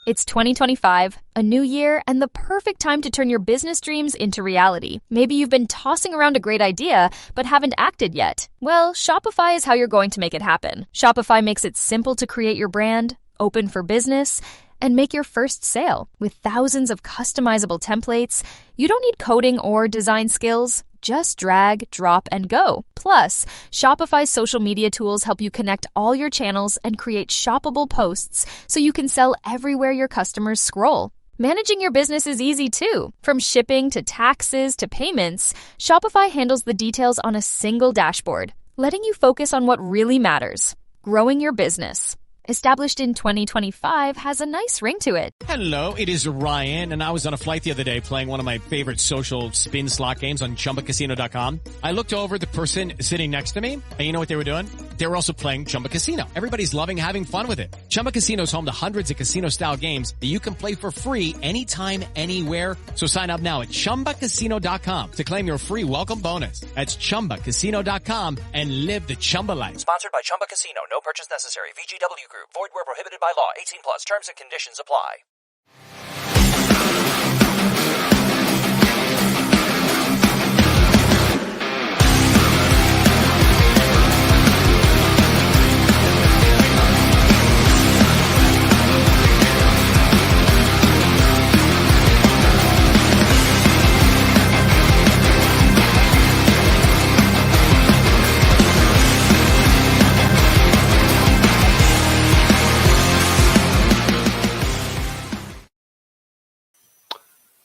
It's 2025, a new year, and the perfect time to turn your business dreams into reality. Maybe you've been tossing around a great idea, but haven't acted yet. Well, Shopify is how you're going to make it happen. Shopify makes it simple to create your brand, open for business, and make your first sale. With thousands of customizable templates, you don't need coding or design skills. Just drag, drop, and go. Plus, Shopify's social media tools help you connect all your channels and create shoppable posts so you can sell everywhere your customers scroll. Managing your business is easy too. From shipping to taxes to payments, Shopify handles the details on a single dashboard, letting you focus on what really matters: growing your business. Established in 2025 has a nice ring to it. Hello, it is Ryan, and I was on a flight the other day playing one of my favorite social spin slot games on ChumbaCasino.com. I looked over at the person sitting next to me, and you know what they were doing? They were also playing Chumba Casino. Everybody's loving having fun with it. Chumba Casino is home to hundreds of casino-style games that you can play for free anytime, anywhere. So sign up now at ChumbaCasino.com to claim your free welcome bonus. That's ChumbaCasino.com and live the Chumba life. Sponsored by Chumba Casino. No purchase necessary. VGW Group. Void where prohibited by law. 18 plus. Terms and conditions apply.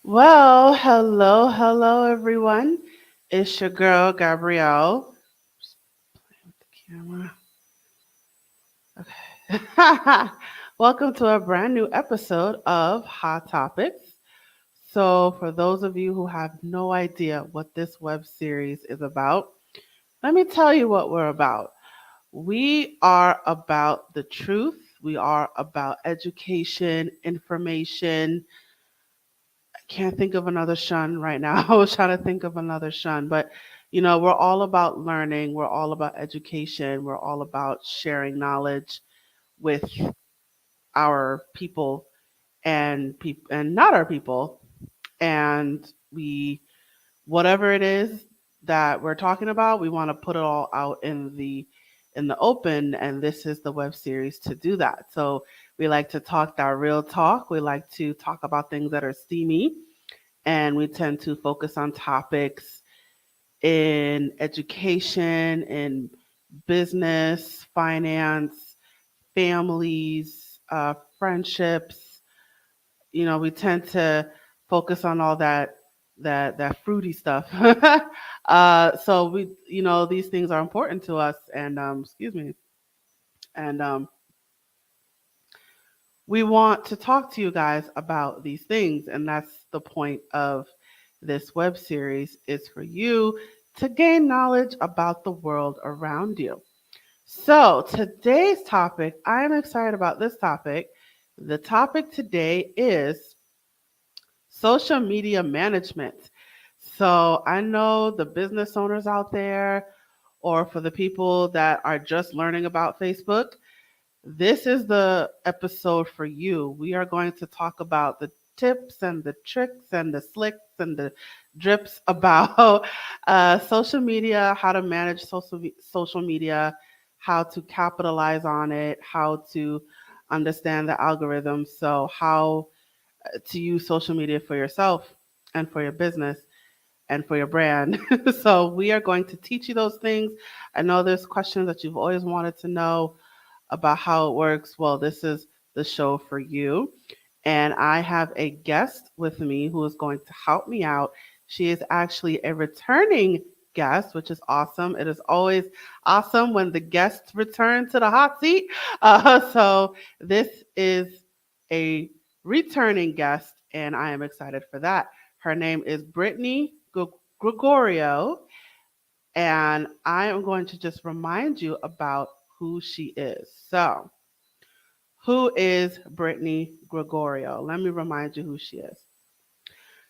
Well, hello, everyone. It's your girl, Gabrielle. Just playing with the camera. Okay. Welcome to a brand new episode of Hot Topics. So, for those of you who have no idea what this web series is about, let me tell you what we're about. We are about the truth. We are about education, information. Can't think of another shun right now. I was trying to think of another shun, but we're all about learning. We're all about education. We're all about sharing knowledge with our people and not our people. And whatever it is that we're talking about, we want to put it all out in the open. And this is the web series to do that. So we like to talk that real talk. We like to talk about things that are steamy, and we tend to focus on topics in education, in business, finance, families, friendships. We tend to focus on all that fruity stuff. So these things are important to us, and we want to talk to you guys about these things, and that's the point of this web series, is for you to gain knowledge about the world around you. So today's topic, I am excited about this topic. The topic today is social media management. So I know the business owners out there, or for the people that are just learning about Facebook, this is the episode for you. We are going to talk about the tips and the tricks and the slicks and the drips about social media, how to manage social media, how to capitalize on it, how to understand the algorithms, so how to use social media for yourself and for your business and for your brand. So we are going to teach you those things. I know there's questions that you've always wanted to know about how it works. Well, this is the show for you. And I have a guest with me who is going to help me out. She is actually a returning guest, which is awesome. It is always awesome when the guests return to the hot seat. So this is a returning guest, and I am excited for that. Her name is Brittany Gregorio, and I am going to just remind you about who she is. So, who is Brittany Gregorio? Let me remind you who she is.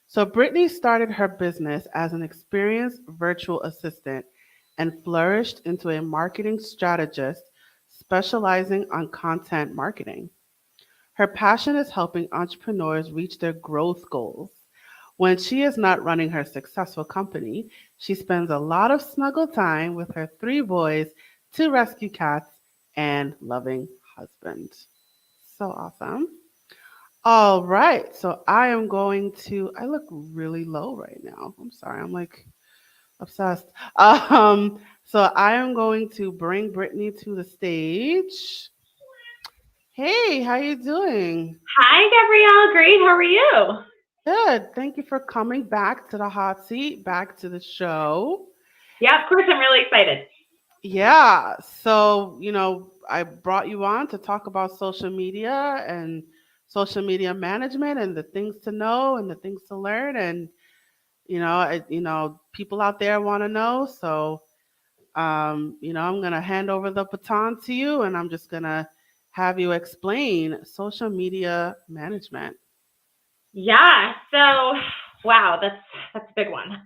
So, Brittany started her business as an experienced virtual assistant and flourished into a marketing strategist specializing on content marketing. Her passion is helping entrepreneurs reach their growth goals. When she is not running her successful company, she spends a lot of snuggle time with her three boys, two rescue cats, and loving husband. So awesome. All right. So I look really low right now. I'm sorry. I'm like obsessed. So I am going to bring Brittany to the stage. Hey, how you doing? Hi, Gabrielle. Great. How are you? Good. Thank you for coming back to the hot seat, back to the show. Yeah, of course. I'm really excited. Yeah. So, I brought you on to talk about social media and social media management and the things to know and the things to learn. And, people out there want to know. So, I'm going to hand over the baton to you and I'm just going to have you explain social media management. Yeah. So, wow, that's a big one.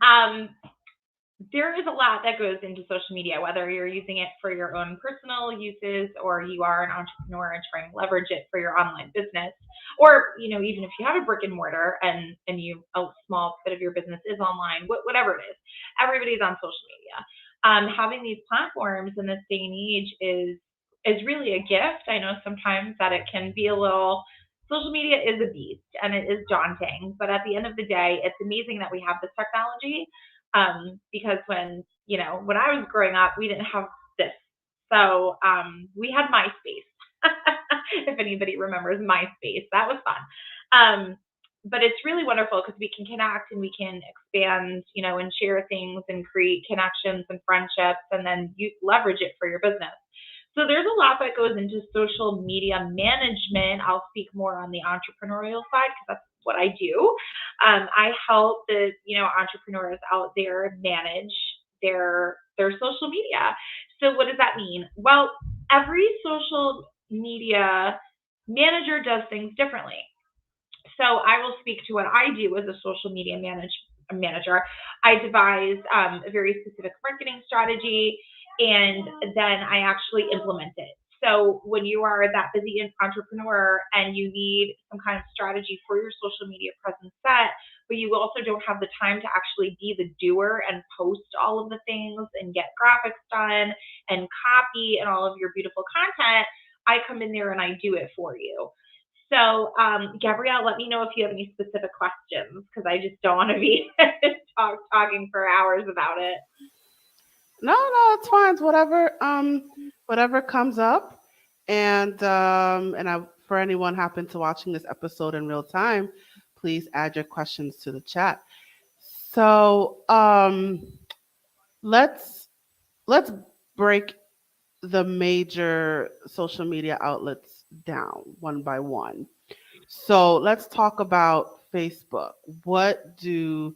There is a lot that goes into social media, whether you're using it for your own personal uses or you are an entrepreneur and trying to leverage it for your online business, or even if you have a brick and mortar and a small bit of your business is online, whatever it is, everybody's on social media. Having these platforms in this day and age is really a gift. I know sometimes that it can be a little. Social media is a beast and it is daunting, but at the end of the day, it's amazing that we have this technology, because when I was growing up, we didn't have this. So we had MySpace. If anybody remembers MySpace, that was fun. But it's really wonderful because we can connect and we can expand, and share things and create connections and friendships, and then you leverage it for your business. So there's a lot that goes into social media management. I'll speak more on the entrepreneurial side because that's what I do. I help the entrepreneurs out there manage their social media. So what does that mean? Well, every social media manager does things differently. So I will speak to what I do as a social media manager. I devise a very specific marketing strategy, and then I actually implement it. So when you are that busy entrepreneur and you need some kind of strategy for your social media presence set, but you also don't have the time to actually be the doer and post all of the things and get graphics done and copy and all of your beautiful content, I come in there and I do it for you. So, Gabrielle, let me know if you have any specific questions because I just don't want to be talking for hours about it. No, it's fine. It's whatever comes up. For anyone happen to watching this episode in real time, please add your questions to the chat. So let's let's break the major social media outlets down one by one. So let's talk about Facebook. What do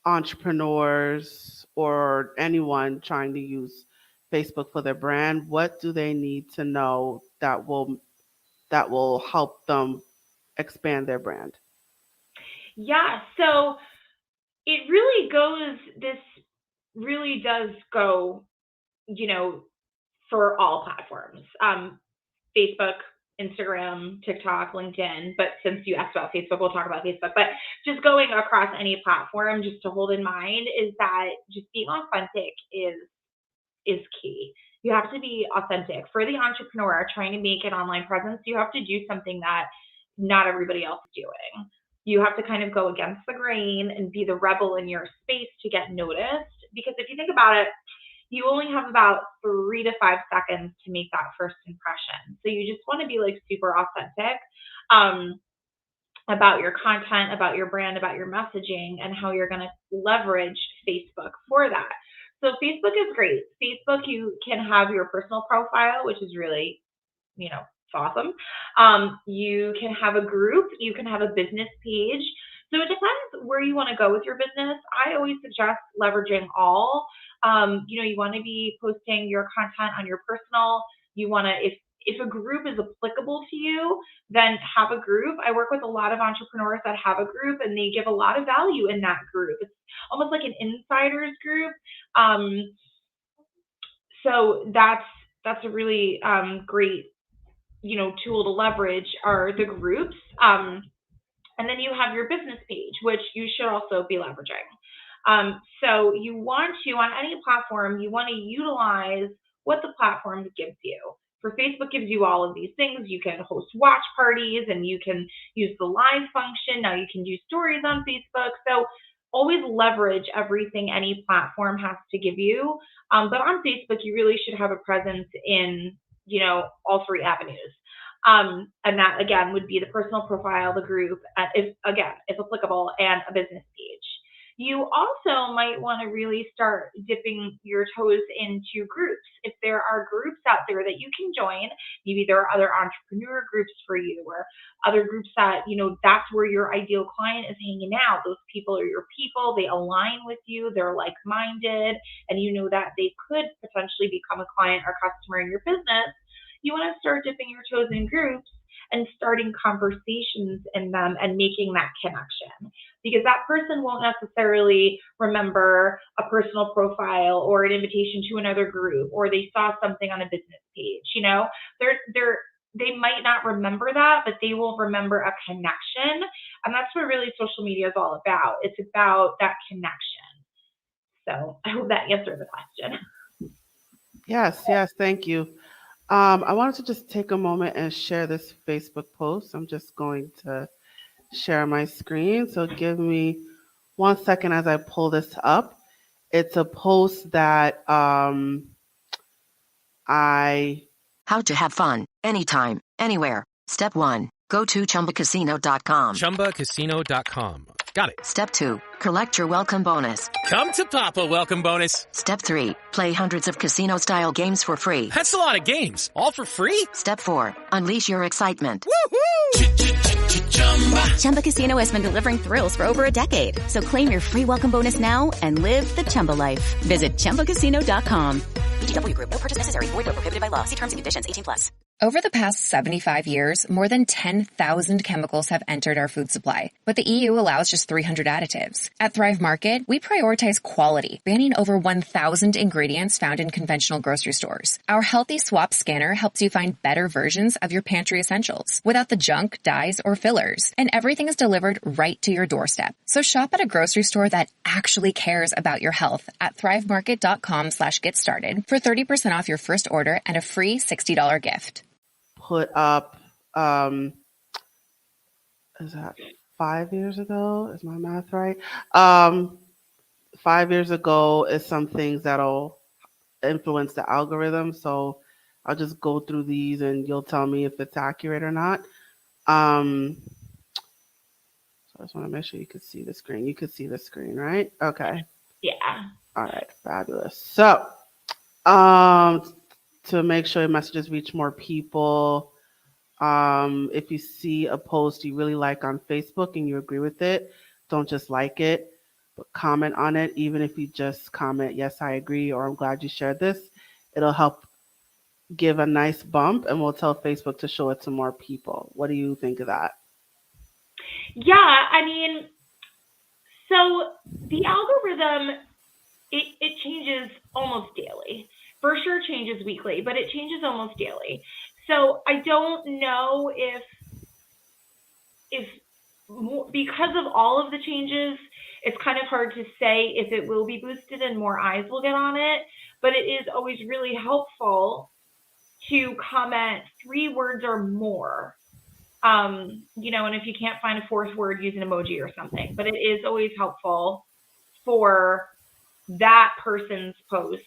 entrepreneurs or anyone trying to use Facebook for their brand, what do they need to know that will help them expand their brand? Yeah, so this really does go, for all platforms. Facebook, Instagram, TikTok, LinkedIn. But since you asked about Facebook, we'll talk about Facebook. But just going across any platform, just to hold in mind is that just being authentic is key. You have to be authentic. For the entrepreneur trying to make an online presence, you have to do something that not everybody else is doing. You have to kind of go against the grain and be the rebel in your space to get noticed. Because if you think about it, you only have about 3 to 5 seconds to make that first impression. So you just want to be like super authentic about your content, about your brand, about your messaging, and how you're going to leverage Facebook for that. So Facebook is great. Facebook, you can have your personal profile, which is really, it's awesome. You can have a group, you can have a business page. So it depends where you want to go with your business. I always suggest leveraging all. You want to be posting your content on your personal. You want to, if a group is applicable to you, then have a group. I work with a lot of entrepreneurs that have a group and they give a lot of value in that group. It's almost like an insiders group. So that's a really great tool to leverage are the groups. And then you have your business page, which you should also be leveraging. So you want to, on any platform, you want to utilize what the platform gives you. For Facebook gives you all of these things. You can host watch parties and you can use the live function. Now you can do stories on Facebook. So always leverage everything any platform has to give you. But on Facebook, you really should have a presence in, all three avenues. And that, again, would be the personal profile, the group, if applicable, and a business page. You also might want to really start dipping your toes into groups. If there are groups out there that you can join, maybe there are other entrepreneur groups for you, or other groups that, that's where your ideal client is hanging out. Those people are your people. They align with you. They're like-minded, and you know that they could potentially become a client or customer in your business. You want to start dipping your toes in groups and starting conversations in them and making that connection, because that person won't necessarily remember a personal profile or an invitation to another group, or they saw something on a business page. They might not remember that, but they will remember a connection. And that's what really social media is all about. It's about that connection. So I hope that answered the question. Yes, thank you. I wanted to just take a moment and share this Facebook post. I'm just going to share my screen. So give me 1 second as I pull this up. It's a post that How to have fun, anytime, anywhere. Step 1. Go to ChumbaCasino.com. ChumbaCasino.com. Got it. Step 2. Collect your welcome bonus. Come to Papa welcome bonus. Step 3. Play hundreds of casino-style games for free. That's a lot of games. All for free? Step 4. Unleash your excitement. Woohoo! Chumba Casino has been delivering thrills for over a decade. So claim your free welcome bonus now and live the Chumba life. Visit ChumbaCasino.com. VGW Group. No purchase necessary. Void where prohibited by law. See terms and conditions. 18+. Over the past 75 years, more than 10,000 chemicals have entered our food supply, but the EU allows just 300 additives. At Thrive Market, we prioritize quality, banning over 1,000 ingredients found in conventional grocery stores. Our Healthy Swap scanner helps you find better versions of your pantry essentials without the junk, dyes, or fillers, and everything is delivered right to your doorstep. So shop at a grocery store that actually cares about your health at thrivemarket.com/get started for 30% off your first order and a free $60 gift. Put up, is that 5 years ago? Is my math right? 5 years ago is some things that'll influence the algorithm. So I'll just go through these and you'll tell me if it's accurate or not. So I just want to make sure you can see the screen. You can see the screen, right? Okay. Yeah. All right. Fabulous. So, to make sure your messages reach more people, if you see a post you really like on Facebook and you agree with it, don't just like it, but comment on it. Even if you just comment, yes, I agree, or I'm glad you shared this, it'll help give a nice bump, and we'll tell Facebook to show it to more people. What do you think of that? Yeah, so the algorithm, it changes almost daily. For sure changes weekly, but it changes almost daily. So I don't know if because of all of the changes, it's kind of hard to say if it will be boosted and more eyes will get on it, but it is always really helpful to comment 3 words or more. And if you can't find a 4th word, use an emoji or something, but it is always helpful for that person's post.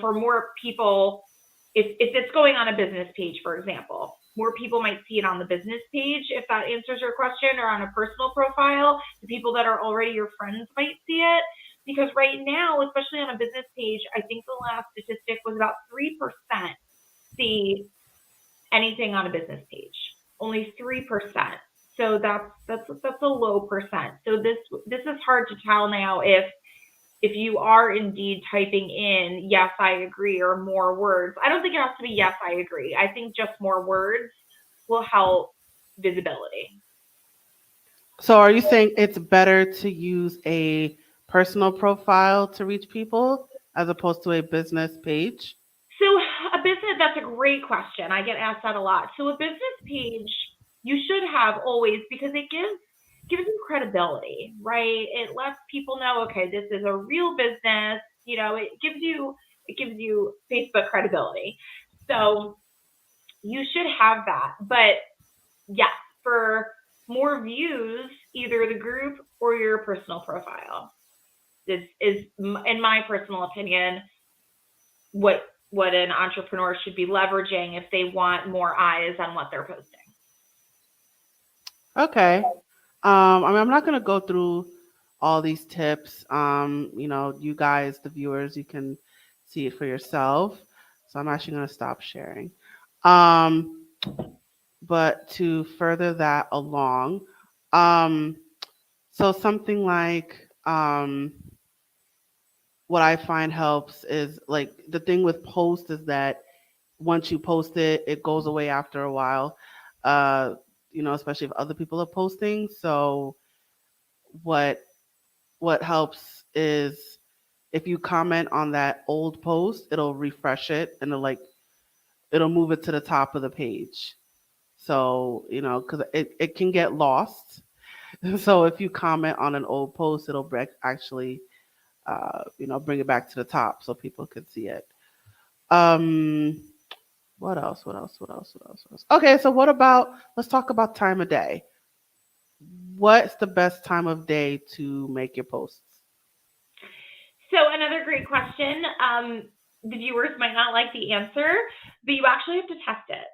For more people, if it's going on a business page, for example, more people might see it on the business page, if that answers your question, or on a personal profile. The people that are already your friends might see it, because right now, especially on a business page, I think the last statistic was about 3% see anything on a business page. Only 3%. So that's a low percent. So this is hard to tell now if you are indeed typing in, yes, I agree, or more words. I don't think it has to be, yes, I agree. I think just more words will help visibility. So are you saying it's better to use a personal profile to reach people as opposed to a business page? So a business, that's a great question. I get asked that a lot. So a business page you should have always, because it gives you credibility, right? It lets people know, okay, this is a real business. It gives you Facebook credibility. So you should have that. But yes, for more views, either the group or your personal profile is in my personal opinion, what an entrepreneur should be leveraging if they want more eyes on what they're posting. Okay. I'm not going to go through all these tips. You guys, the viewers, you can see it for yourself. So I'm actually going to stop sharing. But to further that along, so something like what I find helps is like the thing with posts is that once you post it, it goes away after a while. Especially if other people are posting. So what helps is if you comment on that old post, it'll refresh it and it'll move it to the top of the page. So, because it can get lost. So if you comment on an old post, it'll actually, bring it back to the top so people can see it. What else? Okay, so let's talk about time of day. What's the best time of day to make your posts? So another great question. The viewers might not like the answer, but you actually have to test it.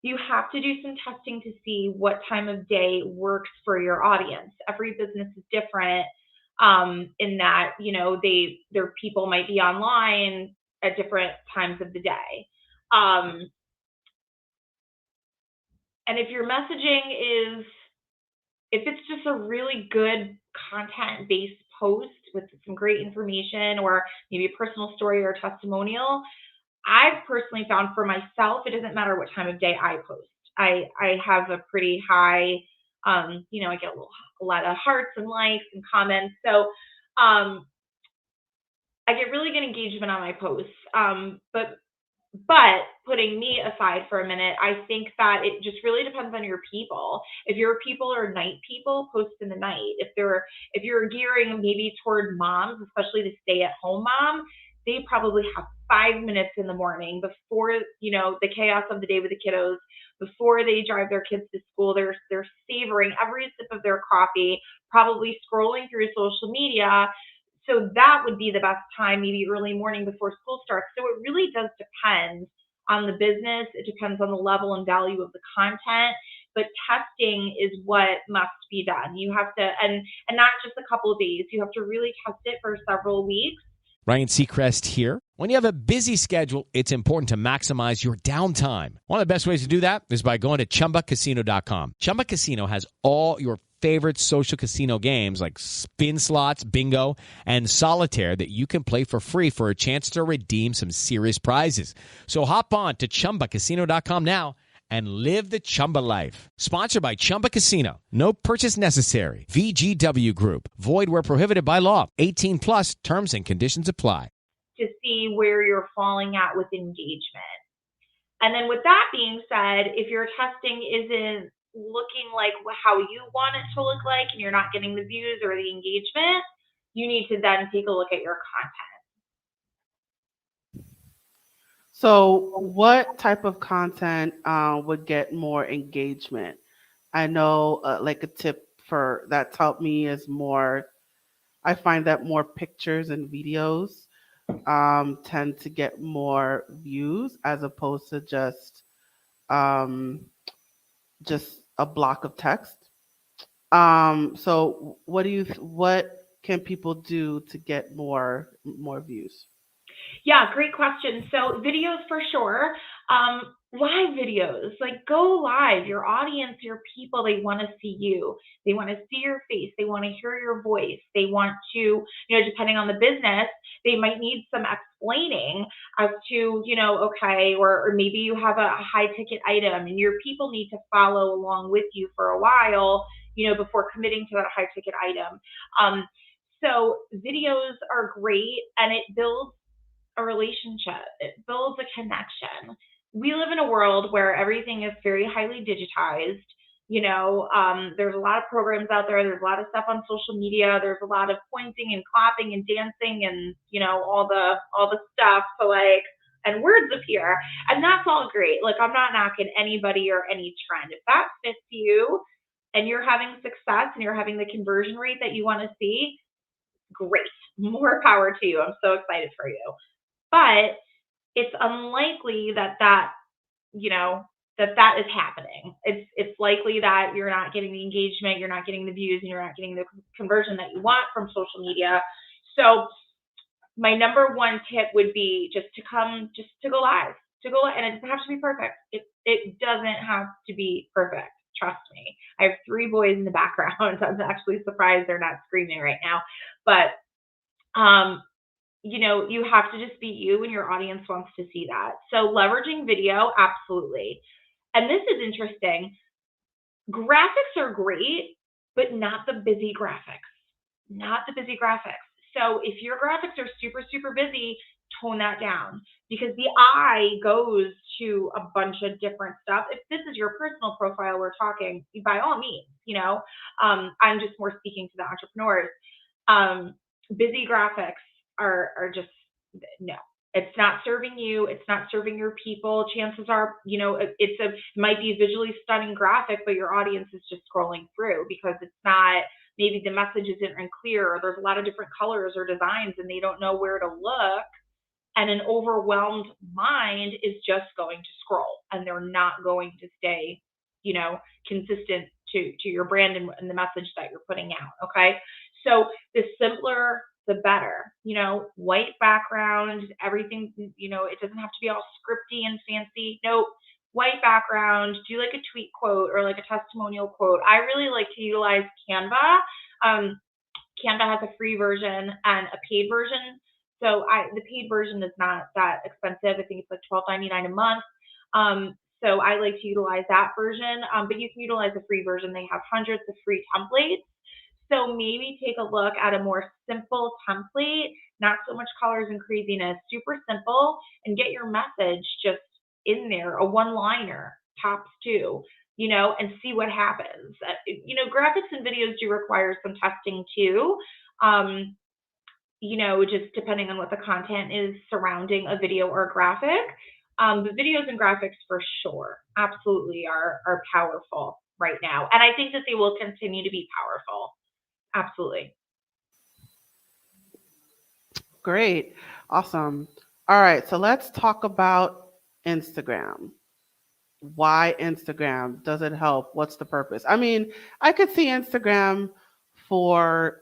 You have to do some testing to see what time of day works for your audience. Every business is different in that, their people might be online at different times of the day. And if your messaging if it's just a really good content-based post with some great information or maybe a personal story or testimonial, I've personally found for myself, it doesn't matter what time of day I post. I have a pretty high, I get a lot of hearts and likes and comments. So I get really good engagement on my posts. But putting me aside for a minute, I think that it just really depends on your people. If your people are night people, post in the night. If you're gearing maybe toward moms, especially the stay-at-home mom, they probably have 5 minutes in the morning before, the chaos of the day with the kiddos, before they drive their kids to school. They're savoring every sip of their coffee, probably scrolling through social media. So that would be the best time, maybe early morning before school starts. So it really does depend on the business. It depends on the level and value of the content, but testing is what must be done. You have to, and not just a couple of days, you have to really test it for several weeks. Ryan Seacrest here. When you have a busy schedule, it's important to maximize your downtime. One of the best ways to do that is by going to ChumbaCasino.com. Chumba Casino has all your favorite social casino games like spin slots, bingo, and solitaire that you can play for free for a chance to redeem some serious prizes. So hop on to ChumbaCasino.com now and live the Chumba life. Sponsored by Chumba Casino. No purchase necessary. VGW Group. Void where prohibited by law. 18 plus terms and conditions apply. To see where you're falling at with engagement. And then with that being said, if your testing isn't looking like how you want it to look like and you're not getting the views or the engagement, you need to then take a look at your content. So what type of content would get more engagement? I know like a tip for that's helped me is I find that more pictures and videos tend to get more views as opposed to just a block of text. So what can people do to get more views? Yeah, great question. So videos for sure. Live videos, like go live. Your audience, your people, they want to see you. They want to see your face. They want to hear your voice. They want to, depending on the business, they might need some explaining as to, okay, or maybe you have a high ticket item and your people need to follow along with you for a while, before committing to that high ticket item. So videos are great and it builds a relationship. It builds a connection. We live in a world where everything is very highly digitized. There's a lot of programs out there. There's a lot of stuff on social media. There's a lot of pointing and clapping and dancing and, all the stuff. So and words appear, and that's all great. Like, I'm not knocking anybody or any trend. If that fits you and you're having success and you're having the conversion rate that you want to see, great. More power to you. I'm so excited for you. But it's unlikely that is happening. It's likely that you're not getting the engagement, you're not getting the views, and you're not getting the conversion that you want from social media. So my number one tip would be just to go live, and it doesn't have to be perfect. It doesn't have to be perfect. Trust me. I have 3 boys in the background. I'm actually surprised they're not screaming right now. But, you have to just be you, and your audience wants to see that. So leveraging video, absolutely. And this is interesting. Graphics are great, but not the busy graphics. So if your graphics are super, super busy, tone that down, because the eye goes to a bunch of different stuff. If this is your personal profile we're talking, by all means, I'm just more speaking to the entrepreneurs. Busy graphics are just, no. It's not serving you. It's not serving your people. Chances are, it might be a visually stunning graphic, but your audience is just scrolling through because it's not, maybe the message isn't clear, or there's a lot of different colors or designs and they don't know where to look. And an overwhelmed mind is just going to scroll, and they're not going to stay, consistent to your brand and the message that you're putting out. Okay. So the simpler, the better. White background, everything, it doesn't have to be all scripty and fancy. Nope. White background, do like a tweet quote or like a testimonial quote. I really like to utilize Canva. Canva has a free version and a paid version. So the paid version is not that expensive. I think it's like $12.99 a month. So I like to utilize that version. But you can utilize the free version. They have hundreds of free templates. So maybe take a look at a more simple template, not so much colors and craziness, super simple, and get your message just in there, a one-liner, tops 2, and see what happens. Graphics and videos do require some testing too, just depending on what the content is surrounding a video or a graphic. The videos and graphics for sure, absolutely are powerful right now. And I think that they will continue to be powerful. Absolutely. Great. Awesome. All right. So let's talk about Instagram. Why Instagram? Does it help? What's the purpose? I mean, I could see Instagram for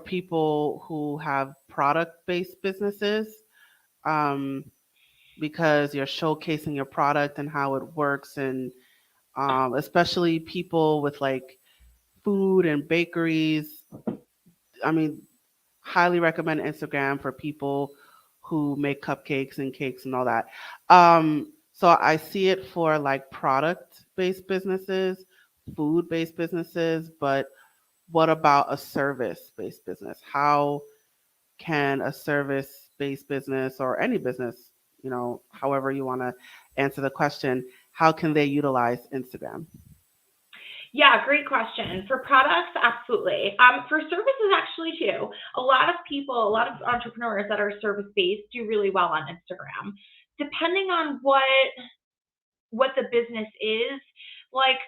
people who have product-based businesses, because you're showcasing your product and how it works, and especially people with like food and bakeries. I mean, highly recommend Instagram for people who make cupcakes and cakes and all that. So I see it for like product-based businesses, food-based businesses, but what about a service-based business? How can a service-based business, or any business, however you want to answer the question, how can they utilize Instagram? Yeah, great question. For products, absolutely. For services, actually, too. A lot of entrepreneurs that are service-based do really well on Instagram. Depending on what the business is, like,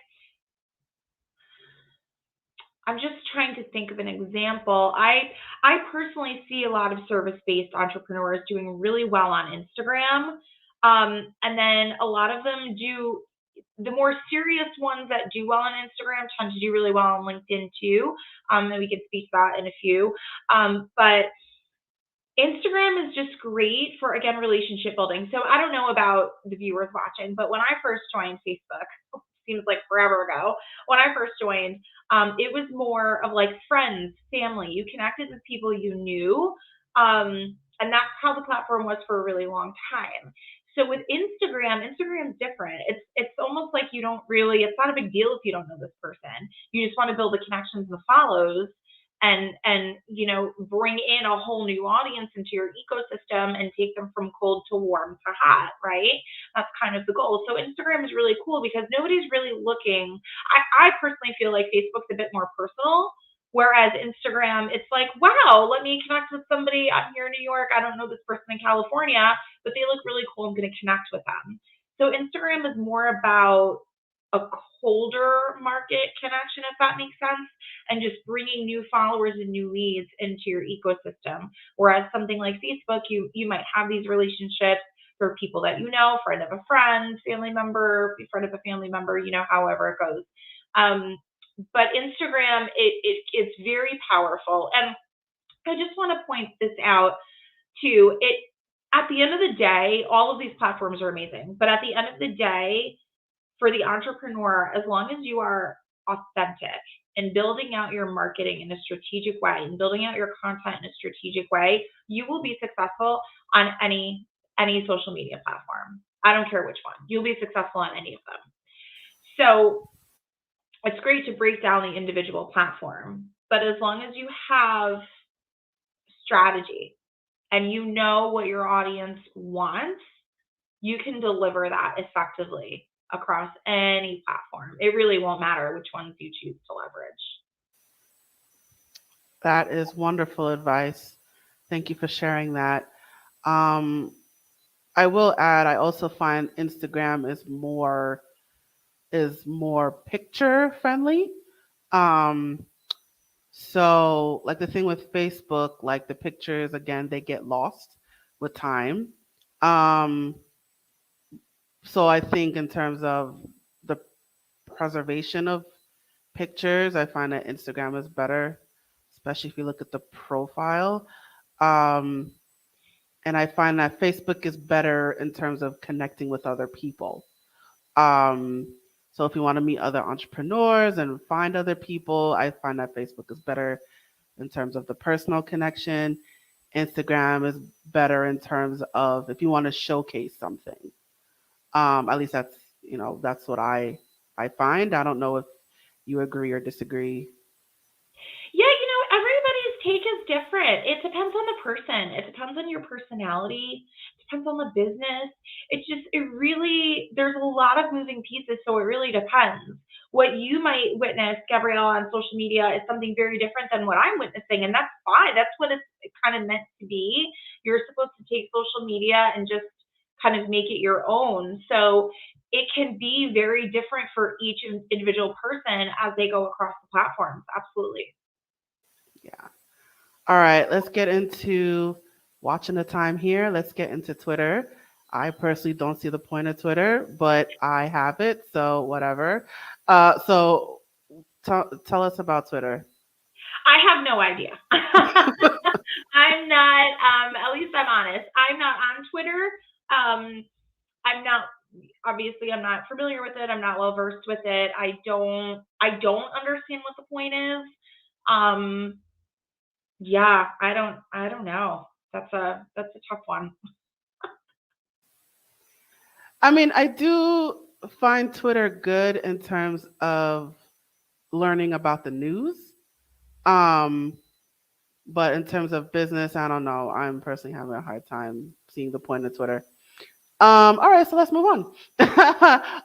I'm just trying to think of an example. I personally see a lot of service-based entrepreneurs doing really well on Instagram. And then a lot of them do. The more serious ones that do well on Instagram tend to do really well on LinkedIn too. And we can speak to that in a few. But Instagram is just great for, again, relationship building. So I don't know about the viewers watching, but when I first joined Facebook, seems like forever ago, when I first joined, it was more of like friends, family. You connected with people you knew. And that's how the platform was for a really long time. So with Instagram's different. It's almost like it's not a big deal if you don't know this person. You just want to build the connections and the follows, and bring in a whole new audience into your ecosystem and take them from cold to warm to hot, right? That's kind of the goal. So Instagram is really cool because nobody's really looking. I personally feel like Facebook's a bit more personal, whereas Instagram, it's like, wow, let me connect with somebody. I'm here in New York. I don't know this person in California, but they look really cool. I'm going to connect with them. So Instagram is more about a colder market connection, if that makes sense, and just bringing new followers and new leads into your ecosystem. Whereas something like Facebook, you might have these relationships for people that you know, friend of a friend, family member, friend of a family member, however it goes. But Instagram, it's very powerful. And I just want to point this out too. At the end of the day, all of these platforms are amazing. But at the end of the day, for the entrepreneur, as long as you are authentic and building out your marketing in a strategic way and building out your content in a strategic way, you will be successful on any social media platform. I don't care which one. You'll be successful on any of them. So it's great to break down the individual platform, but as long as you have strategy and you know what your audience wants, you can deliver that effectively across any platform. It really won't matter which ones you choose to leverage. That is wonderful advice. Thank you for sharing that. I will add, I also find Instagram is more picture friendly. So like the thing with Facebook, like the pictures, again, they get lost with time. So I think in terms of the preservation of pictures, I find that Instagram is better, especially if you look at the profile. And I find that Facebook is better in terms of connecting with other people. So if you want to meet other entrepreneurs and find other people, I find that Facebook is better in terms of the personal connection. Instagram is better in terms of if you want to showcase something. At least that's what I find. I don't know if you agree or disagree. Yeah, everybody's take is different. It depends on the person. It depends on your personality. It depends on the business. There's a lot of moving pieces, so it really depends. What you might witness, Gabrielle, on social media is something very different than what I'm witnessing, and that's fine. That's what it's kind of meant to be. You're supposed to take social media and just kind of make it your own. So it can be very different for each individual person as they go across the platforms. Absolutely. Yeah. All right, let's get into watching the time here. Let's get into Twitter. I personally don't see the point of Twitter, but I have it, so whatever. So tell us about Twitter. I have no idea. I'm not, at least I'm honest. I'm not on Twitter. I'm not familiar with it. I'm not well versed with it. I don't understand what the point is. Yeah, I don't know. That's a tough one. I mean, I do find Twitter good in terms of learning about the news. But in terms of business, I don't know. I'm personally having a hard time seeing the point of Twitter. All right, so let's move on.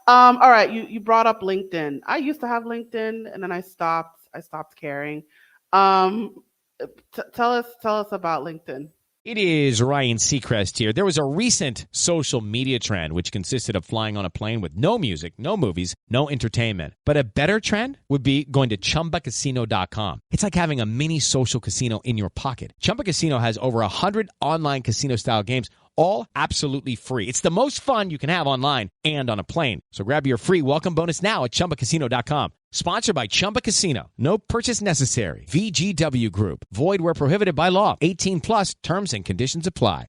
All right, you brought up LinkedIn. I used to have LinkedIn, and then I stopped caring. Tell us about LinkedIn. It is Ryan Seacrest here. There was a recent social media trend which consisted of flying on a plane with no music, no movies, no entertainment. But a better trend would be going to ChumbaCasino.com. It's like having a mini social casino in your pocket. Chumba Casino has over 100 online casino-style games, all absolutely free. It's the most fun you can have online and on a plane. So grab your free welcome bonus now at ChumbaCasino.com. Sponsored by Chumba Casino. No purchase necessary. VGW Group. Void where prohibited by law. 18 plus terms and conditions apply.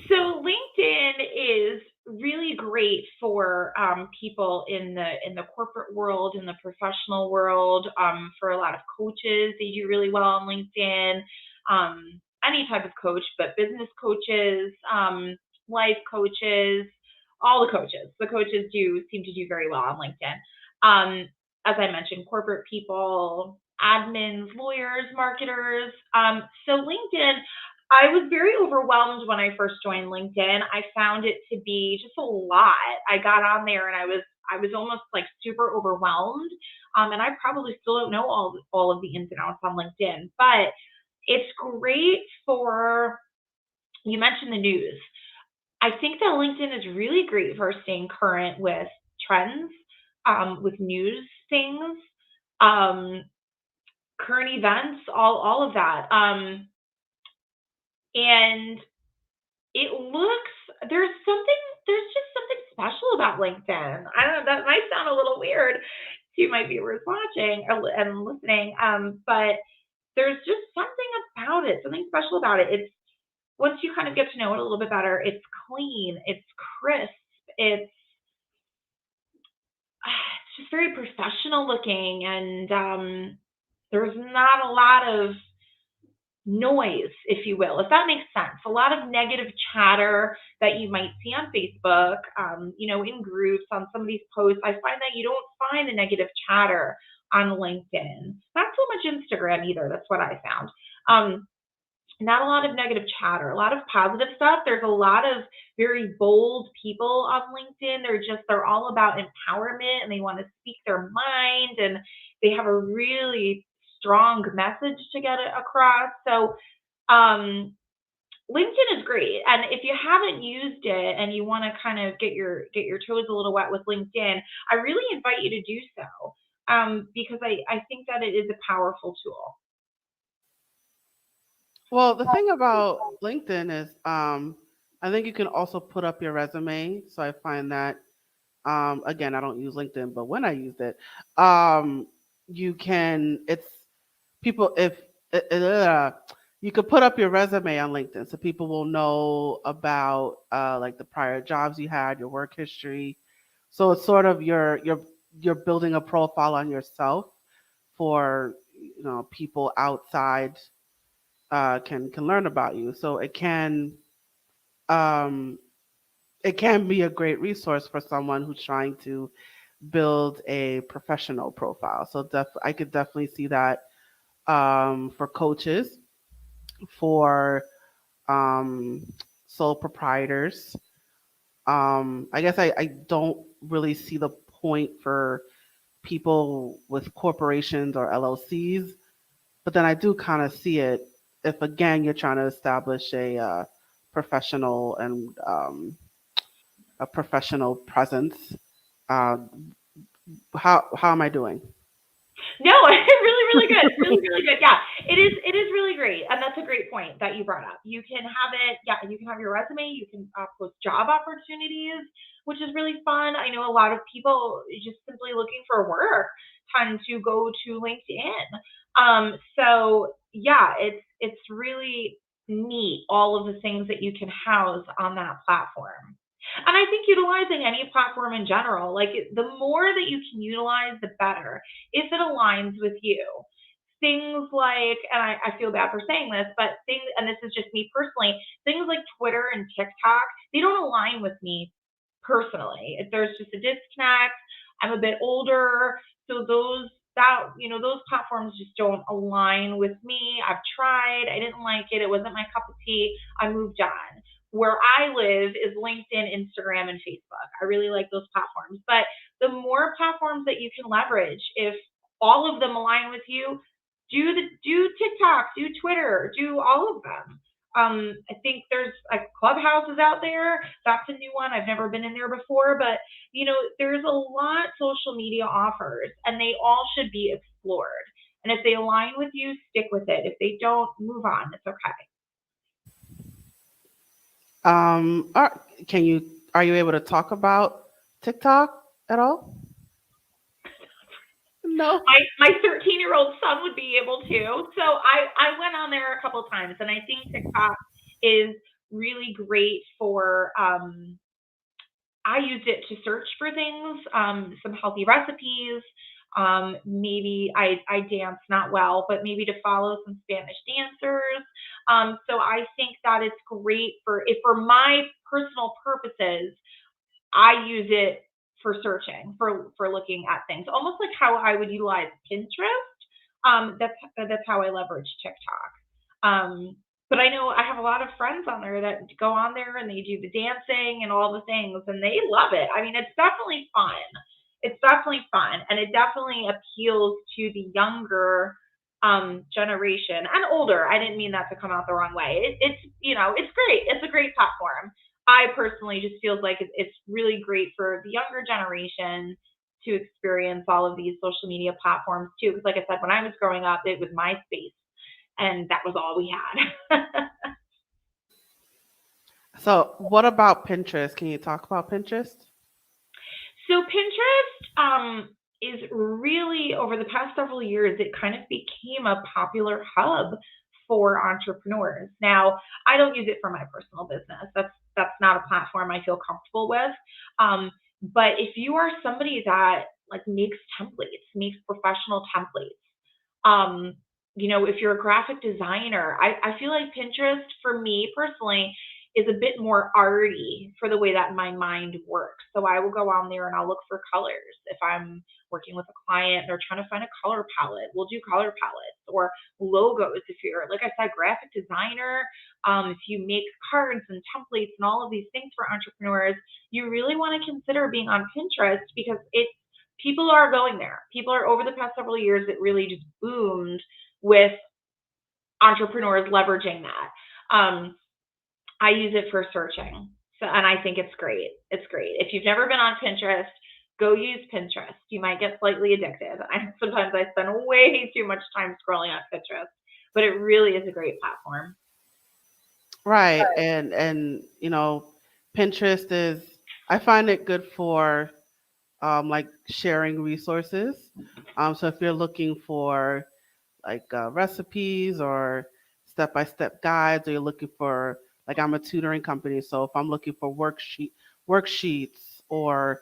So LinkedIn is really great for people in the corporate world, in the professional world, for a lot of coaches. They do really well on LinkedIn. Any type of coach, but business coaches, life coaches, all the coaches. The coaches seem to do very well on LinkedIn. As I mentioned, corporate people, admins, lawyers, marketers. So LinkedIn, I was very overwhelmed when I first joined LinkedIn. I found it to be just a lot. I got on there and I was almost like super overwhelmed. And I probably still don't know all of the ins and outs on LinkedIn, but it's great for, you mentioned the news. I think that LinkedIn is really great for staying current with trends, with news things, current events, all of that. And it looks, there's just something special about LinkedIn. I don't know, that might sound a little weird to my viewers watching and listening, but there's just something about it, something special about it. It's, once you kind of get to know it a little bit better, it's clean, it's crisp, it's just very professional looking, and there's not a lot of noise, if you will, if that makes sense. A lot of negative chatter that you might see on Facebook, in groups, on some of these posts. I find that you don't find the negative chatter on LinkedIn. Not so much Instagram either. That's what I found. Not a lot of negative chatter, a lot of positive stuff. There's a lot of very bold people on LinkedIn. They're all about empowerment, and they want to speak their mind, and they have a really strong message to get it across. So LinkedIn is great. And if you haven't used it and you want to kind of get your toes a little wet with LinkedIn, I really invite you to do so, because I think that it is a powerful tool. Well, the thing about LinkedIn is, I think you can also put up your resume. So I find that, again, I don't use LinkedIn, but when I used it, you can, it's people, if you could put up your resume on LinkedIn, so people will know about like the prior jobs you had, your work history. So it's sort of you're building a profile on yourself for people outside can learn about you. So um, it can be a great resource for someone who's trying to build a professional profile. So I could definitely see that for coaches, for sole proprietors. I guess I don't really see the point for people with corporations or LLCs, but then I do kind of see it if, again, you're trying to establish a professional and a professional presence. Uh, how am I doing? No, really, really good. Really, really good. Yeah, it is really great. And that's a great point that you brought up. You can have it, yeah, you can have your resume, you can post job opportunities, which is really fun. I know a lot of people just simply looking for work tend to go to LinkedIn. So yeah, it's really neat, all of the things that you can house on that platform. And I think utilizing any platform in general, like the more that you can utilize, the better, if it aligns with you. Things like, and I feel bad for saying this, but things, and this is just me personally, things like Twitter and TikTok, they don't align with me personally. There's just a disconnect. I'm a bit older, so those platforms just don't align with me. I've tried, I didn't like it. It wasn't my cup of tea. I moved on. Where I live is LinkedIn, Instagram, and Facebook. I really like those platforms. But the more platforms that you can leverage, if all of them align with you, do TikTok, do Twitter, do all of them. I think there's Clubhouse is out there. That's a new one. I've never been in there before, but there's a lot social media offers, and they all should be explored. And if they align with you, stick with it. If they don't, move on. It's okay. Are you able to talk about TikTok at all? No. My 13-year-old son would be able to. So I went on there a couple of times, and I think TikTok is really great for, I used it to search for things, some healthy recipes. Maybe I dance not well, but maybe to follow some Spanish dancers. So I think that it's great for my personal purposes. I use it for searching, for looking at things, almost like how I would utilize Pinterest. That's how I leverage TikTok. But I know I have a lot of friends on there that go on there and they do the dancing and all the things, and they love it. I mean, it's definitely fun. It's definitely fun, and it definitely appeals to the younger generation and older. I didn't mean that to come out the wrong way. It's great. It's a great platform. I personally just feels like it's really great for the younger generation to experience all of these social media platforms too. Because like I said, when I was growing up, it was MySpace, and that was all we had. So what about Pinterest? Can you talk about Pinterest? So Pinterest is really, over the past several years, it kind of became a popular hub for entrepreneurs. Now, I don't use it for my personal business. That's not a platform I feel comfortable with. But if you are somebody that like makes templates, makes professional templates, if you're a graphic designer, I feel like Pinterest for me personally is a bit more arty for the way that my mind works. So I will go on there and I'll look for colors. If I'm working with a client and they're trying to find a color palette, we'll do color palettes or logos. If you're, like I said, graphic designer, if you make cards and templates and all of these things for entrepreneurs, you really want to consider being on Pinterest because people are going there. People are, over the past several years, it really just boomed with entrepreneurs leveraging that. I use it for searching. And I think it's great. It's great. If you've never been on Pinterest, go use Pinterest. You might get slightly addicted. Sometimes I spend way too much time scrolling on Pinterest, but it really is a great platform. Right. And Pinterest is, I find it good for like sharing resources. So if you're looking for like recipes or step-by-step guides, or you're looking for, like, I'm a tutoring company, so if I'm looking for worksheets or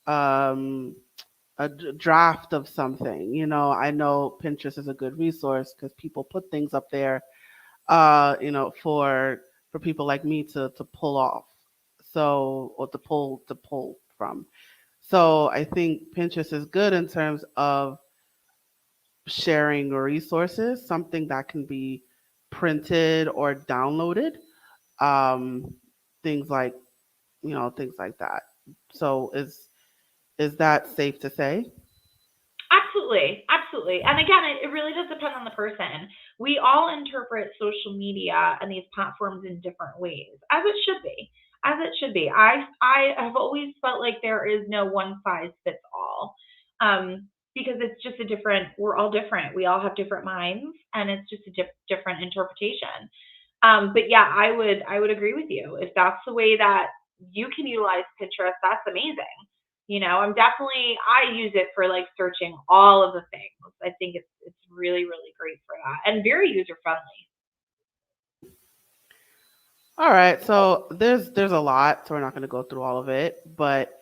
a draft of something, I know Pinterest is a good resource because people put things up there, for people like me to pull off, or to pull from. So I think Pinterest is good in terms of sharing resources, something that can be printed or downloaded, um, things like that. So is that safe to say? Absolutely. Absolutely. And again, it really does depend on the person. We all interpret social media and these platforms in different ways, as it should be. As it should be. I have always felt like there is no one size fits all. Because it's just we're all different. We all have different minds, and it's just a different interpretation. But yeah, I would agree with you. If that's the way that you can utilize Pinterest, that's amazing. I use it for like searching all of the things. I think it's really, really great for that and very user friendly. All right. So there's a lot, so we're not going to go through all of it, but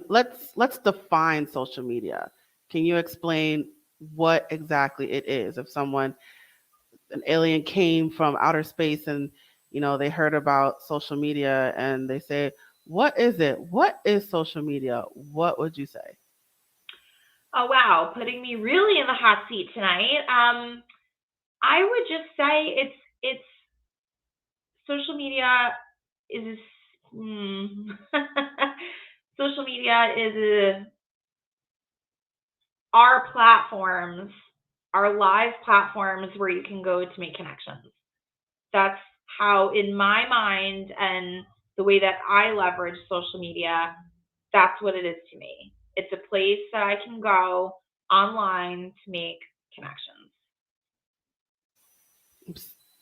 let's define social media. Can you explain what exactly it is? If an alien came from outer space and they heard about social media and they say, what is it? What is social media? What would you say? Oh wow, putting me really in the hot seat tonight. I would just say it's social media is social media is our platforms, our live platforms where you can go to make connections. That's how, in my mind, and the way that I leverage social media, that's what it is to me. It's a place that I can go online to make connections.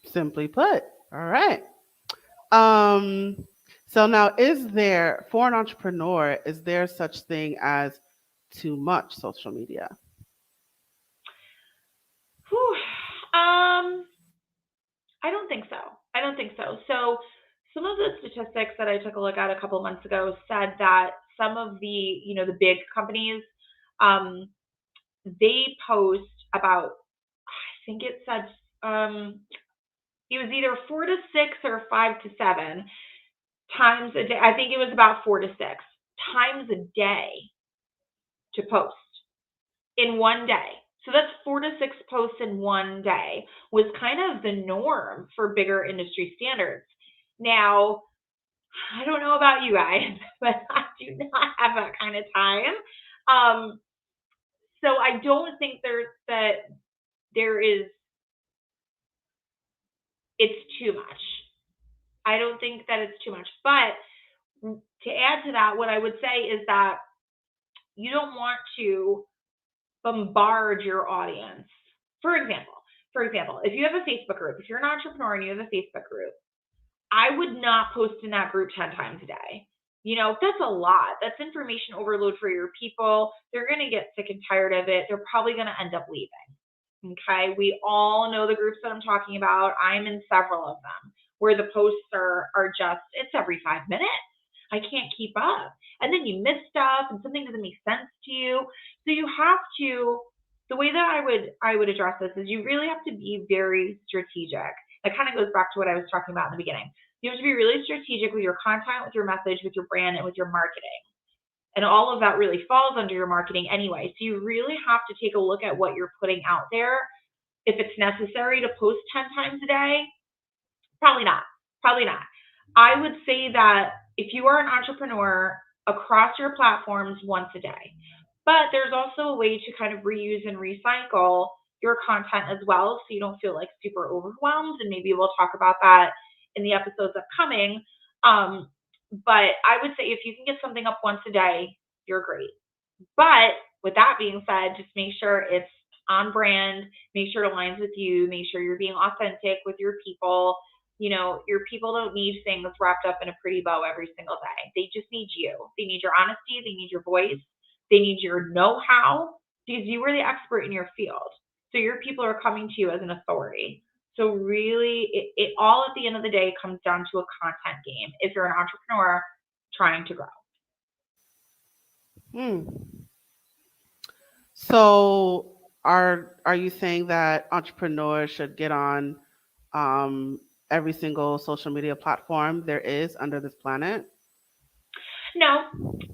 Simply put. All right. So now, for an entrepreneur, is there such thing as too much social media? Whew. I don't think so. So some of the statistics that I took a look at a couple of months ago said that some of the big companies, they post about, I think it said, it was either 4 to 6 or 5 to 7 times a day. I think it was about 4 to 6 times a day to post. in one day. So that's 4 to 6 posts in one day was kind of the norm for bigger industry standards. Now, I don't know about you guys, but I do not have that kind of time. So I don't think it's too much. I don't think that it's too much. But to add to that, what I would say is that you don't want to bombard your audience. For example, if you have a Facebook group, if you're an entrepreneur and you have a Facebook group, I would not post in that group 10 times a day. That's a lot. That's information overload for your people. They're going to get sick and tired of it. They're probably going to end up leaving. Okay. We all know the groups that I'm talking about. I'm in several of them where the posts are just, it's every 5 minutes. I can't keep up. And then you miss stuff and something doesn't make sense to you. So you have to, the way that I would address this is you really have to be very strategic. That kind of goes back to what I was talking about in the beginning. You have to be really strategic with your content, with your message, with your brand, and with your marketing. And all of that really falls under your marketing anyway. So you really have to take a look at what you're putting out there. If it's necessary to post 10 times a day, probably not. I would say that if you are an entrepreneur, across your platforms once a day. But there's also a way to kind of reuse and recycle your content as well, so you don't feel like super overwhelmed. And maybe we'll talk about that in the episodes upcoming. But I would say if you can get something up once a day, you're great. But with that being said, just make sure it's on brand, make sure it aligns with you, make sure you're being authentic with your people. Your people don't need things wrapped up in a pretty bow every single day. They just need you. They need your honesty. They need your voice. They need your know-how, because you are the expert in your field. So your people are coming to you as an authority. So really, it all at the end of the day comes down to a content game if you're an entrepreneur trying to grow. So are you saying that entrepreneurs should get on every single social media platform there is under this planet? No,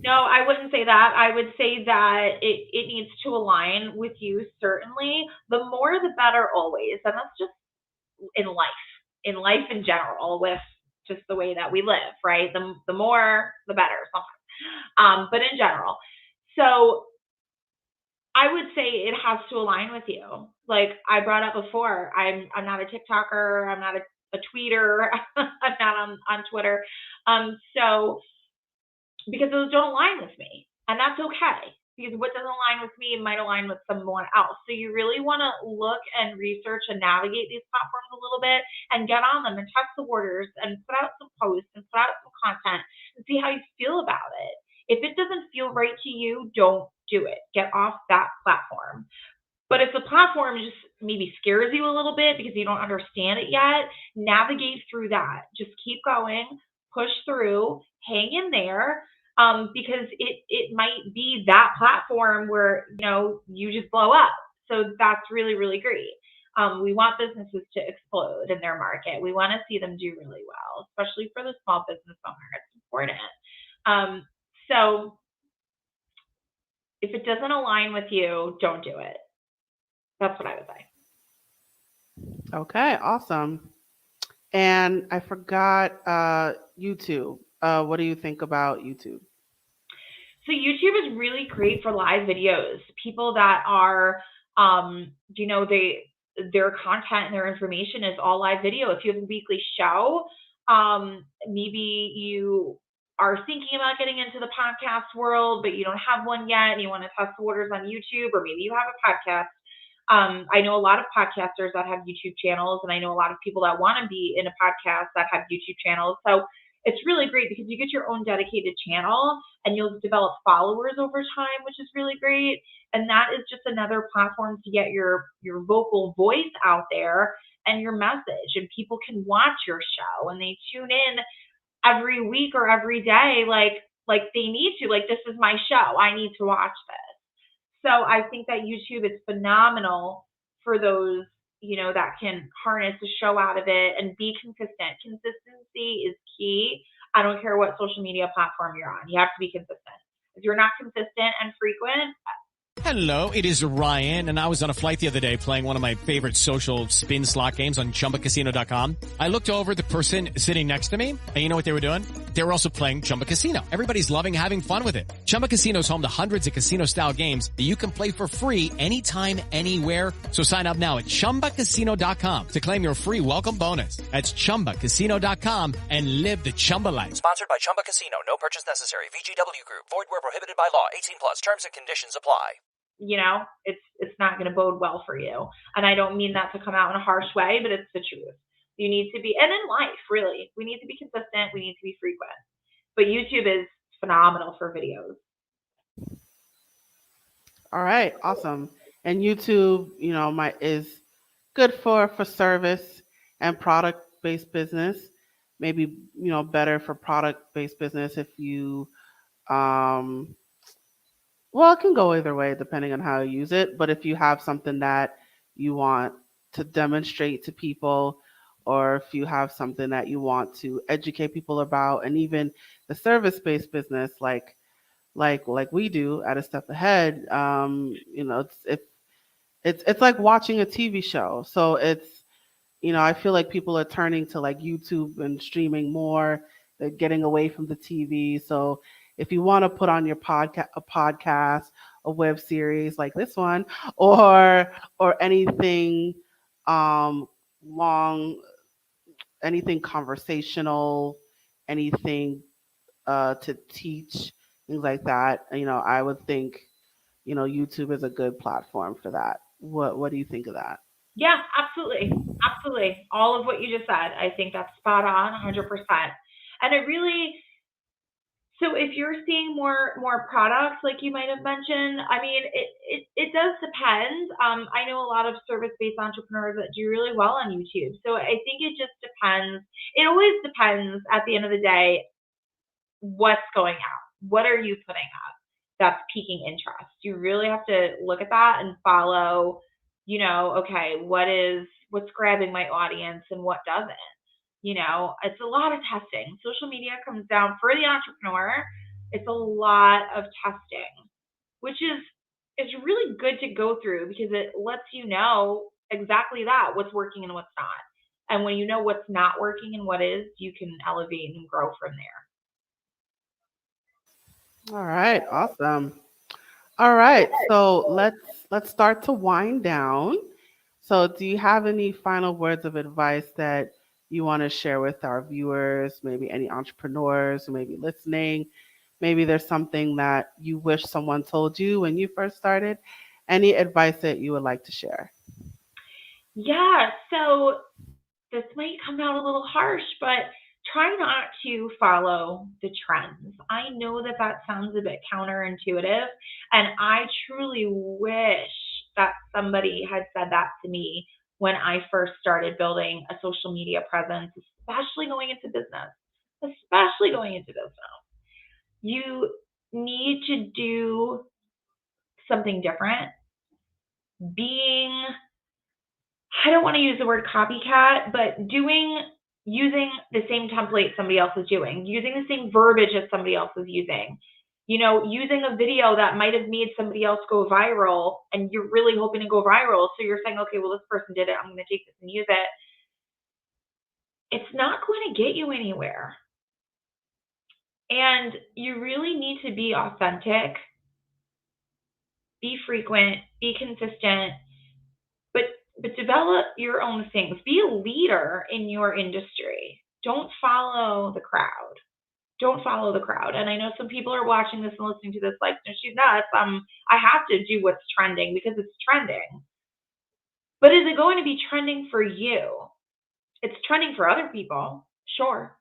I wouldn't say that. I would say that it needs to align with you, certainly. The more, the better always. And that's just in life in general, with just the way that we live, right? The more, the better sometimes. But in general. So I would say it has to align with you. Like I brought up before, I'm not a TikToker. I'm not a tweeter. I'm not on Twitter. So because those don't align with me, and that's okay, because what doesn't align with me might align with someone else. So you really want to look and research and navigate these platforms a little bit and get on them and test the waters and put out some posts and put out some content and see how you feel about it. If it doesn't feel right to you, don't do it. Get off that platform. But if the platform just maybe scares you a little bit because you don't understand it yet, navigate through that. Just keep going, push through, hang in there, because it might be that platform where, you just blow up. So that's really, really great. We want businesses to explode in their market. We want to see them do really well, especially for the small business owner. It's important. So if it doesn't align with you, don't do it. That's what I would say. Okay, awesome. And I forgot YouTube. What do you think about YouTube? So YouTube is really great for live videos. People that are, their content and their information is all live video. If you have a weekly show, maybe you are thinking about getting into the podcast world, but you don't have one yet and you want to test the waters on YouTube, or maybe you have a podcast. I know a lot of podcasters that have YouTube channels, and I know a lot of people that want to be in a podcast that have YouTube channels. So it's really great because you get your own dedicated channel and you'll develop followers over time, which is really great. And that is just another platform to get your vocal voice out there and your message. And people can watch your show and they tune in every week or every day, like they need to, like, this is my show, I need to watch this. So I think that YouTube is phenomenal for those, that can harness the show out of it and be consistent. Consistency is key. I don't care what social media platform you're on. You have to be consistent. If you're not consistent and frequent, Hello, it is Ryan, and I was on a flight the other day playing one of my favorite social spin slot games on ChumbaCasino.com. I looked over at the person sitting next to me, and you know what they were doing? They were also playing Chumba Casino. Everybody's loving having fun with it. Chumba Casino is home to hundreds of casino-style games that you can play for free anytime, anywhere. So sign up now at ChumbaCasino.com to claim your free welcome bonus. That's ChumbaCasino.com and live the Chumba life. Sponsored by Chumba Casino. No purchase necessary. VGW Group. Void where prohibited by law. 18 plus. Terms and conditions apply. You know, it's not going to bode well for you. And I don't mean that to come out in a harsh way, but it's the truth. You need to be, and in life, really, we need to be consistent. We need to be frequent. But YouTube is phenomenal for videos. All right, awesome. And YouTube, you know, is good for service and product-based business. Maybe, you know, better for product-based business if you, well, it can go either way depending on how you use it. But if you have something that you want to demonstrate to people, or if you have something that you want to educate people about, and even the service-based business like we do at A Step Ahead, you know, it's like watching a TV show. So it's, you know, I feel like people are turning to like YouTube and streaming more. They're getting away from the TV. So if you want to put on your podcast, a web series like this one, or anything long, anything conversational, anything to teach, things like that, you know, I would think, you know, YouTube is a good platform for that. What do you think of that? Yeah, absolutely. Absolutely. All of what you just said, I think that's spot on, 100%. And it really, so if you're seeing more products, like you might have mentioned, I mean, it does depend. I know a lot of service-based entrepreneurs that do really well on YouTube. So I think it just depends. It always depends at the end of the day, what's going out. What are you putting up that's piquing interest? You really have to look at that and follow, you know, okay, what's grabbing my audience and what doesn't. You know, it's a lot of testing. Social media comes down for the entrepreneur. It's a lot of testing, which is really good to go through because it lets you know exactly that, what's working and what's not. And when you know what's not working and what is, you can elevate and grow from there. All right, awesome. All right, so let's start to wind down. So do you have any final words of advice that you want to share with our viewers, maybe any entrepreneurs who may be listening? Maybe there's something that you wish someone told you when you first started. Any advice that you would like to share? Yeah, so this might come out a little harsh, but try not to follow the trends. I know that sounds a bit counterintuitive, and I truly wish that somebody had said that to me when I first started building a social media presence, especially going into business. You need to do something different. I don't want to use the word copycat, but using the same template somebody else is doing, using the same verbiage as somebody else is using, you know, using a video that might have made somebody else go viral and you're really hoping to go viral. So you're saying, okay, well, this person did it. I'm going to take this and use it. It's not going to get you anywhere. And you really need to be authentic, be frequent, be consistent, but develop your own things. Be a leader in your industry. Don't follow the crowd. And I know some people are watching this and listening to this like, no, she's nuts. I have to do what's trending because it's trending. But is it going to be trending for you? It's trending for other people, sure.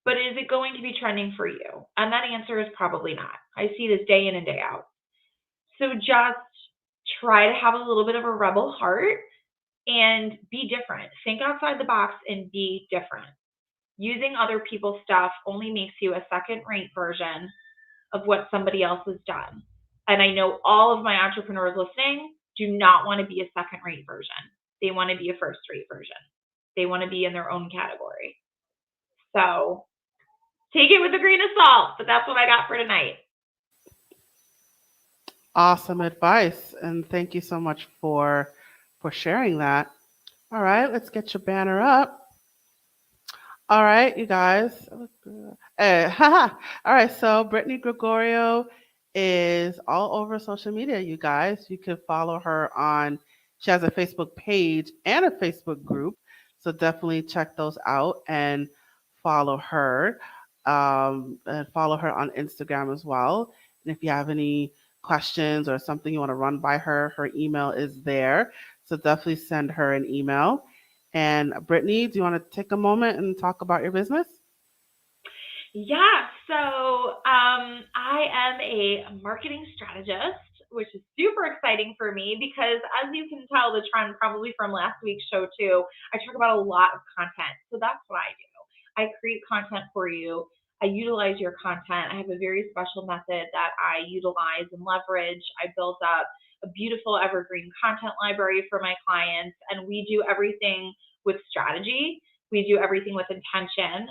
But is it going to be trending for you? And that answer is probably not. I see this day in and day out. So just try to have a little bit of a rebel heart and be different. Think outside the box and be different. Using other people's stuff only makes you a second-rate version of what somebody else has done. And I know all of my entrepreneurs listening do not want to be a second-rate version. They want to be a first-rate version. They want to be in their own category. So take it with a grain of salt, but that's what I got for tonight. Awesome advice, and thank you so much for sharing that. All right, let's get your banner up. All right, you guys. Haha. All right, so Brittany Gregorio is all over social media, you guys. You can follow her on, she has a Facebook page and a Facebook group. So definitely check those out and follow her. And follow her on Instagram as well. And if you have any questions or something you want to run by her, her email is there. So definitely send her an email. And Brittany, do you want to take a moment and talk about your business? Yeah, so I am a marketing strategist, which is super exciting for me because, as you can tell, the trend probably from last week's show too, I talk about a lot of content. So that's what I do. I create content for you. I utilize your content. I have a very special method that I utilize and leverage. I built up a beautiful evergreen content library for my clients, and we do everything with strategy. We do everything with intention,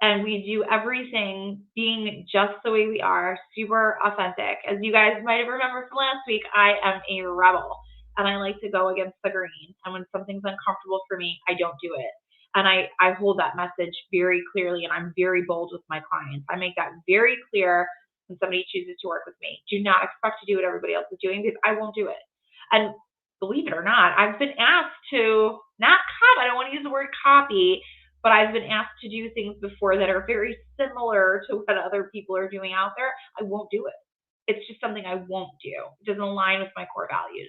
and we do everything being just the way we are, super authentic. As you guys might have remembered from last week, I am a rebel and I like to go against the grain. And when something's uncomfortable for me, I don't do it. And I hold that message very clearly, and I'm very bold with my clients. I make that very clear when somebody chooses to work with me. Do not expect to do what everybody else is doing, because I won't do it. And believe it or not, I've been asked to not copy, I don't want to use the word copy, but I've been asked to do things before that are very similar to what other people are doing out there. I won't do it. It's just something I won't do. It doesn't align with my core values.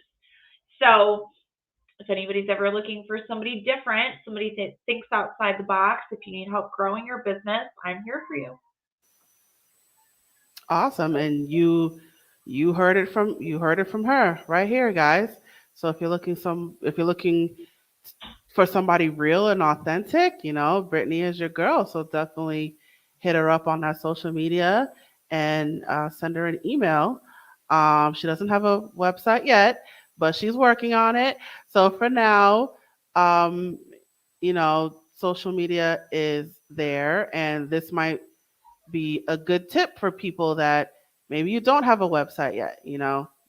So if anybody's ever looking for somebody different, somebody that thinks outside the box, if you need help growing your business, I'm here for you. Awesome. And you heard it from her right here, guys. So if you're looking for somebody real and authentic, Brittany is your girl. So definitely hit her up on that social media and send her an email. She doesn't have a website yet, but she's working on it. So for now, um, social media is there, and this might be a good tip for people that maybe you don't have a website yet,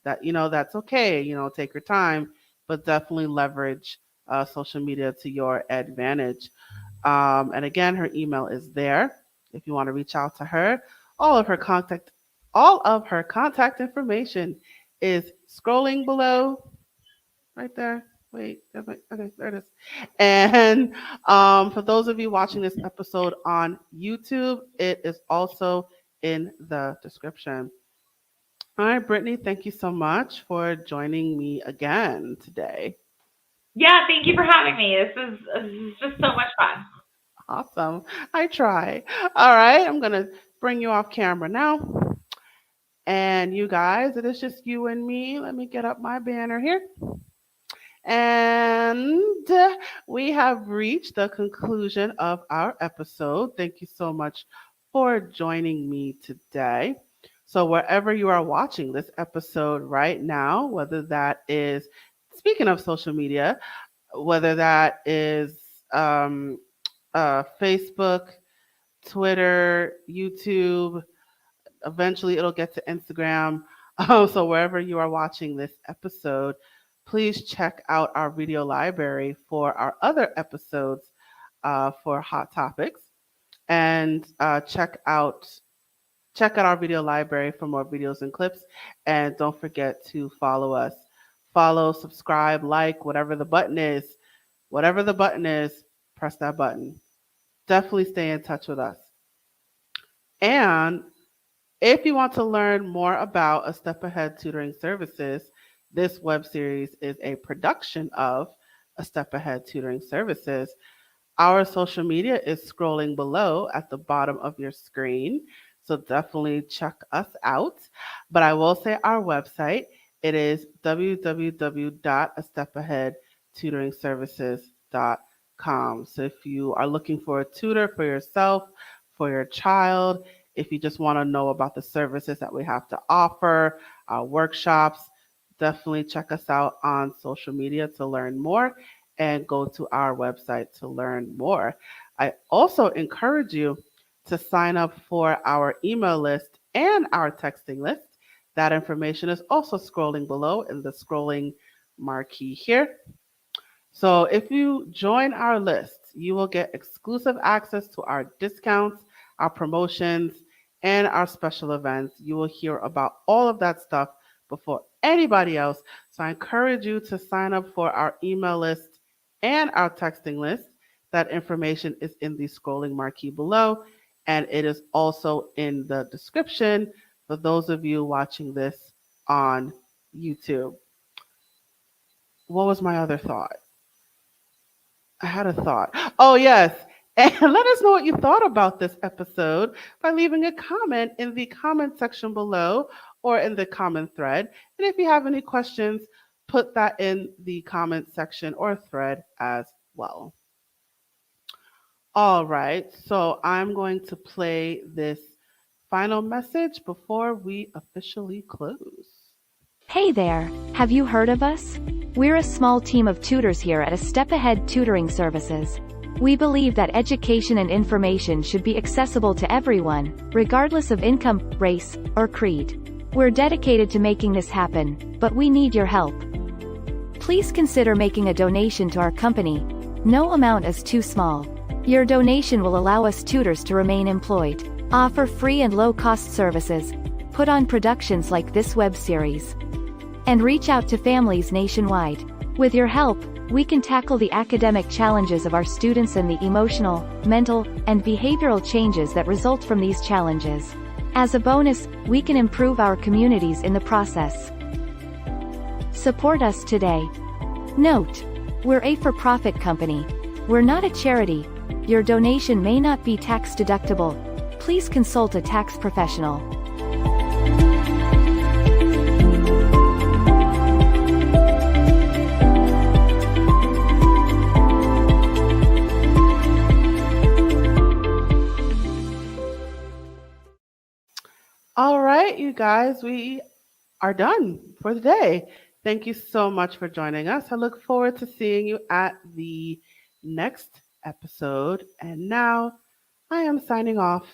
that's okay, take your time, but definitely leverage social media to your advantage. And again, her email is there if you want to reach out to her. All of her contact all of her contact information is scrolling below right there. Wait, okay, there it is. And for those of you watching this episode on YouTube, it is also in the description. All right, Brittany, thank you so much for joining me again today. Yeah, thank you for having me. This is just so much fun. Awesome. I try. All right, I'm going to bring you off camera now. And you guys, it is just you and me. Let me get up my banner here. And we have reached the conclusion of our episode. Thank you so much for joining me today. So, wherever you are watching this episode right now, whether that is, speaking of social media, whether that is Facebook, Twitter, YouTube, eventually it'll get to Instagram. So, wherever you are watching this episode, please check out our video library for our other episodes for Hot Topics, and check out our video library for more videos and clips. And don't forget to follow us. Follow, subscribe, like, whatever the button is. Whatever the button is, press that button. Definitely stay in touch with us. And if you want to learn more about A Step Ahead Tutoring Services, this web series is a production of A Step Ahead Tutoring Services. Our social media is scrolling below at the bottom of your screen, so definitely check us out. But I will say our website, it is www.astepaheadtutoringservices.com. So if you are looking for a tutor for yourself, for your child, if you just want to know about the services that we have to offer, our workshops, definitely check us out on social media to learn more, and go to our website to learn more. I also encourage you to sign up for our email list and our texting list. That information is also scrolling below in the scrolling marquee here. So if you join our list, you will get exclusive access to our discounts, our promotions, and our special events. You will hear about all of that stuff before anybody else. So I encourage you to sign up for our email list and our texting list. That information is in the scrolling marquee below, and it is also in the description for those of you watching this on YouTube. What was my other thought? I had a thought. Oh, yes. And let us know what you thought about this episode by leaving a comment in the comment section below or in the comment thread. And if you have any questions, put that in the comment section or thread as well. All right, so I'm going to play this final message before we officially close. Hey there, have you heard of us? We're a small team of tutors here at A Step Ahead Tutoring Services. We believe that education and information should be accessible to everyone, regardless of income, race, or creed. We're dedicated to making this happen, but we need your help. Please consider making a donation to our company. No amount is too small. Your donation will allow us tutors to remain employed, offer free and low-cost services, put on productions like this web series, and reach out to families nationwide. With your help, we can tackle the academic challenges of our students and the emotional, mental, and behavioral changes that result from these challenges. As a bonus, we can improve our communities in the process. Support us today. Note: we're a for-profit company. We're not a charity. Your donation may not be tax deductible. Please consult a tax professional. All right, you guys, we are done for the day. Thank you so much for joining us. I look forward to seeing you at the next episode. And now I am signing off.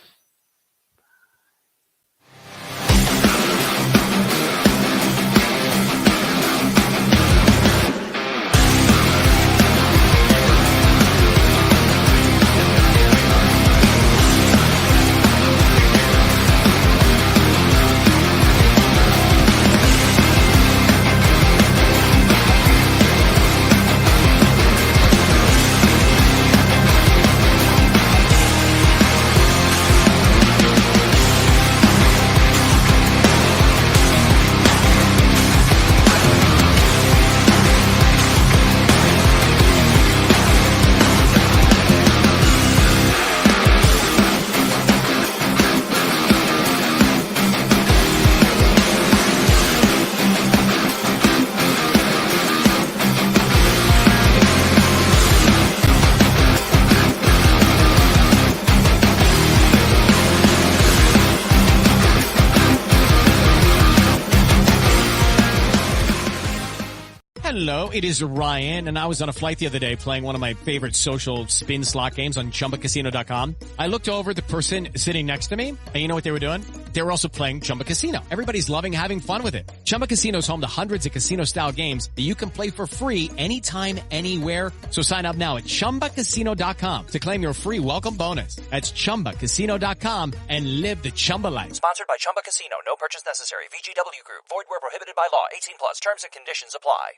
Hello, it is Ryan, and I was on a flight the other day playing one of my favorite social spin slot games on ChumbaCasino.com. I looked over at the person sitting next to me, and you know what they were doing? They were also playing Chumba Casino. Everybody's loving having fun with it. Chumba Casino is home to hundreds of casino-style games that you can play for free anytime, anywhere. So sign up now at ChumbaCasino.com to claim your free welcome bonus. That's ChumbaCasino.com and live the Chumba life. Sponsored by Chumba Casino. No purchase necessary. VGW Group. Void where prohibited by law. 18+. Terms and conditions apply.